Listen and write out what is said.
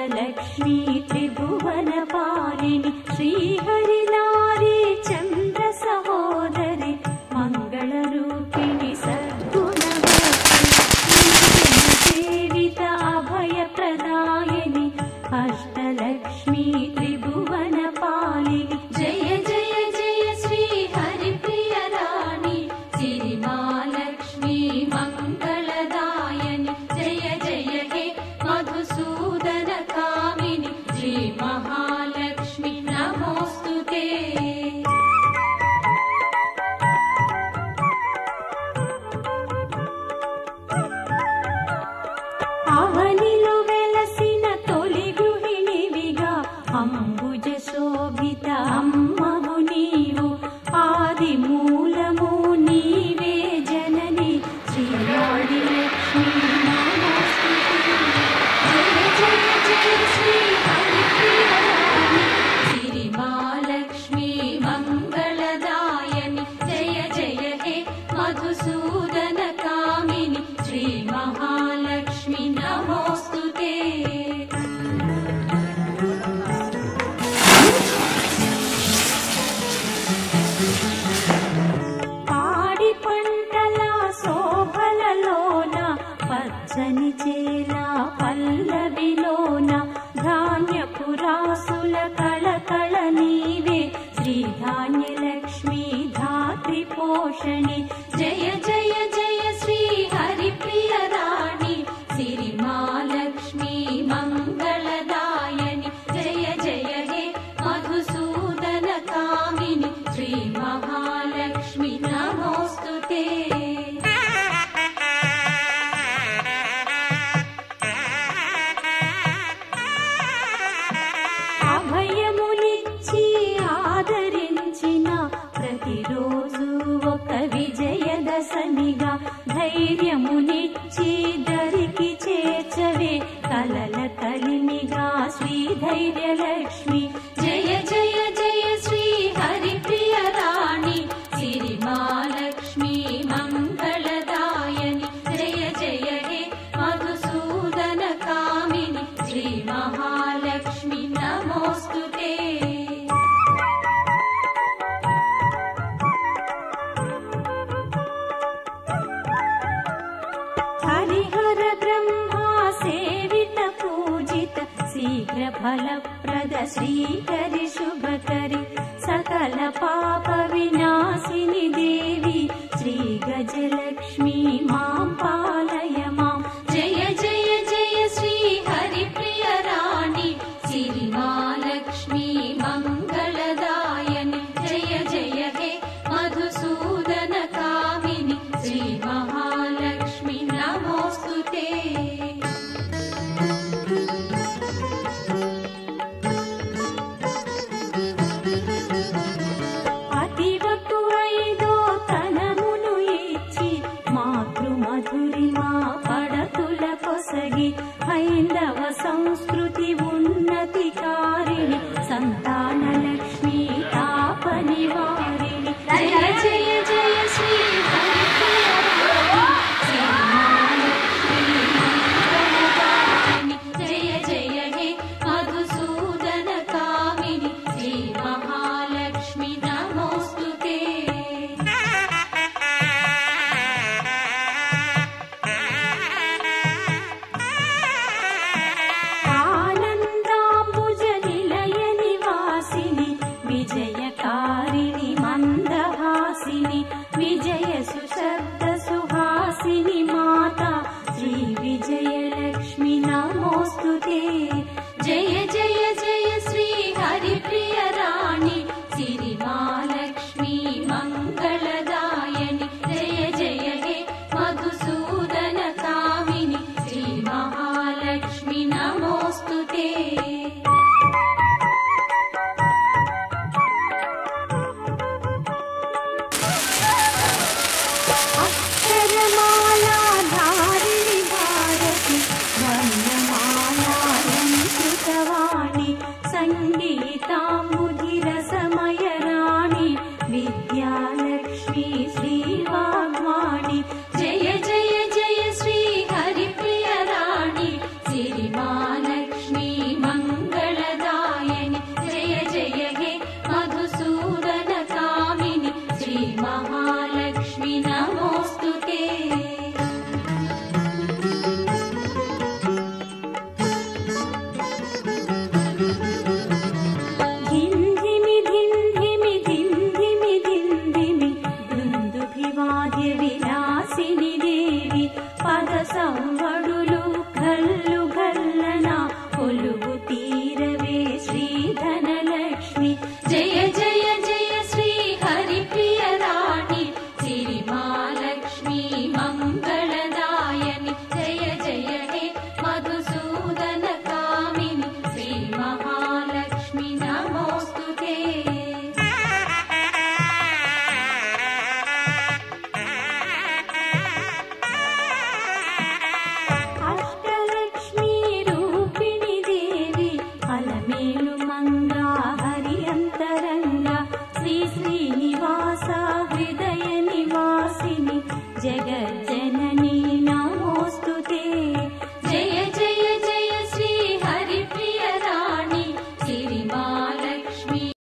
अष्टलक्ष्मी त्रिभुवनपालिनि श्रीहरिनारी चन्द्र सहोदरि मङ्गलरूपिणि सद्गुणवती अभयप्रदायिनि अष्टलक्ष्मी त्रिभुवनपालिनि जय जय जय श्री हरिप्रिय राणि सिरिमालक्ष्मी मङ्गलदायिनि जय जय हे मधुसूदन कामिनि श्री महालक्ष्मी नमोस्तुते। అవనిలో వెలసిన తొలి గృహిణివిగా అంబుజ శోభిత అమ్మవు నీవు ఆది మూలము నీవే జనని శ్రీవాణి లక్ష్మీ నమోస్తుతే। జయ జయ జయ శ్రీ హరిప్రియ రాణి సిరిమాలక్ష్మీ మంగళదాయని జయ జయ హే మధుసూదన కామిని శ్రీ మహాలక్ష్మి నమోస్తుతే। పాడి పంటల శోభలలోన పచ్చని చేల పల్లవిలోన ధాన్యపు రాసుల కళకళ నీవే శ్రీధాన్యలక్ష్మీ ధాత్రి పోషణి జయ జయ జయ శ్రీ హరిప్రియ రాణి సిరిమాలక్ష్మీ మంగళదాయని జయ జయ హే మధుసూదన కామిని శ్రీ మహాలక్ష్మి నమోస్తుతే। అభయమునిచ్చి ఆదరించిన ప్రతిరోజు ఒక విజయదశమిగా ధైర్యమునిచ్చి దరికి చేర్చవే కలల కలిమిగా శ్రీధైర్యలక్ష్మి జయ జయ జయ శ్రీ హరిప్రియ రాణి సిరిమాలక్ష్మీ మంగళదాయని జయ జయ హే మధుసూదన కామిని శ్రీ మహాలక్ష్మి నమోస్తుతే। हरिहर ब्रह्मा सेवित पूजित शीघ्र फलप्रद श्रीकरि शुभकरि सकल पाप विनाशिनि देवी श्री गजलक्ष्मी मां पालय मां जय जय जय श्री हरिप्रिय राणि सिरिमालक्ष्मी मंगलदायनि जय जय हे मधुसूदन कामिनि श्री महालक्ष्मी नमोस्तुते। అతివకు ఐదో తనమును ఇచ్చి మాతృమధురిమా పడతుల కొసగి హైందవ సంస్కృతి ఉన్నతికారిణి సంతానలక్ష్మీ తాప నివారిణి జయ జయ జయ శ్రీ హరిప్రియ రాణి సిరిమాలక్ష్మీ మంగళదాయని జయ జయ హే మధుసూదన కామిని శ్రీ మహాలక్ష్మి నమోస్తుతే। ఆనందాంబుజ నిలయ నివాసిని విజయకారిణి మందహాసిని విజయ సుశబ్ద సుహాసిని మాతా శ్రీ విజయలక్ష్మి నమోస్తుతే। జయ జయ జయ శ్రీ హరిప్రియ రాణి సిరిమాలక్ష్మీ మంగళదాయని జయ జయ హే మధుసూదన కామిని శ్రీ మహాలక్ష్మి నమోస్తుతే। అక్షరమాలా ధారిణి భారతి వర్ణమాలాలంకృతవాణి సంగీతాంబుధి రసమయ రాణి విద్యాలక్ష్మీ శ్రీవాగ్వాణి జయ జయ జయ శ్రీ హరిప్రియ రాణి సిరిమాలక్ష్మీ మేలుమంగా